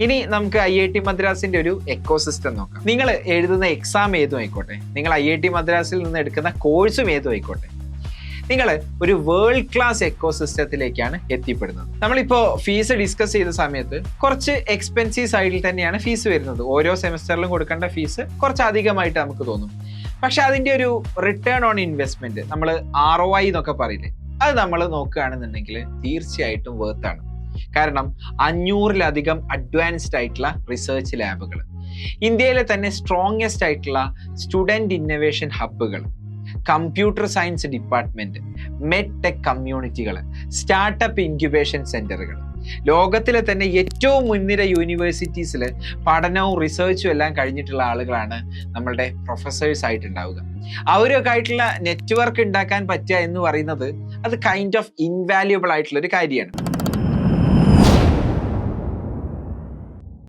ഇനി നമുക്ക് IIT മദ്രാസിന്റെ ഒരു എക്കോസിസ്റ്റം നോക്കാം. നിങ്ങൾ എഴുതുന്ന എക്സാം ഏതും ആയിക്കോട്ടെ, നിങ്ങൾ IIT മദ്രാസിൽ നിന്ന് എടുക്കുന്ന കോഴ്സും ഏതും ആയിക്കോട്ടെ, നിങ്ങൾ ഒരു വേൾഡ് ക്ലാസ് എക്കോസിസ്റ്റത്തിലേക്കാണ് എത്തിപ്പെടുന്നത്. നമ്മളിപ്പോൾ ഫീസ് ഡിസ്കസ് ചെയ്ത സമയത്ത് കുറച്ച് എക്സ്പെൻസീവ് സൈഡിൽ തന്നെയാണ് ഫീസ് വരുന്നത്. ഓരോ സെമസ്റ്ററിലും കൊടുക്കേണ്ട ഫീസ് കുറച്ച് അധികമായിട്ട് നമുക്ക് തോന്നും. പക്ഷെ അതിൻ്റെ ഒരു റിട്ടേൺ ഓൺ ഇൻവെസ്റ്റ്മെന്റ്, നമ്മൾ ROI എന്നൊക്കെ പറയില്ലേ, അത് നമ്മൾ നോക്കുകയാണെന്നുണ്ടെങ്കിൽ തീർച്ചയായിട്ടും വേർത്താണ്. കാരണം 500-ലധികം അഡ്വാൻസ്ഡ് ആയിട്ടുള്ള റിസർച്ച് ലാബുകൾ, ഇന്ത്യയിലെ തന്നെ സ്ട്രോങ്ങസ്റ്റ് ആയിട്ടുള്ള സ്റ്റുഡൻറ് ഇന്നൊവേഷൻ ഹബ്ബുകൾ, computer science department, med tech കമ്മ്യൂണിറ്റികൾ, സ്റ്റാർട്ടപ്പ് ഇൻക്യുബേഷൻ സെന്ററുകൾ, ലോകത്തിലെ തന്നെ ഏറ്റവും മുൻനിര യൂണിവേഴ്സിറ്റീസിൽ പഠനവും റിസർച്ചും എല്ലാം കഴിഞ്ഞിട്ടുള്ള ആളുകളാണ് നമ്മളുടെ പ്രൊഫസേഴ്സ് ആയിട്ടുണ്ടാവുക. അവരൊക്കെ ആയിട്ടുള്ള നെറ്റ്വർക്ക് ഉണ്ടാക്കാൻ പറ്റുക എന്ന് പറയുന്നത് അത് കൈൻഡ് ഓഫ് ഇൻവാല്യുബിൾ ആയിട്ടുള്ള ഒരു കാര്യമാണ്.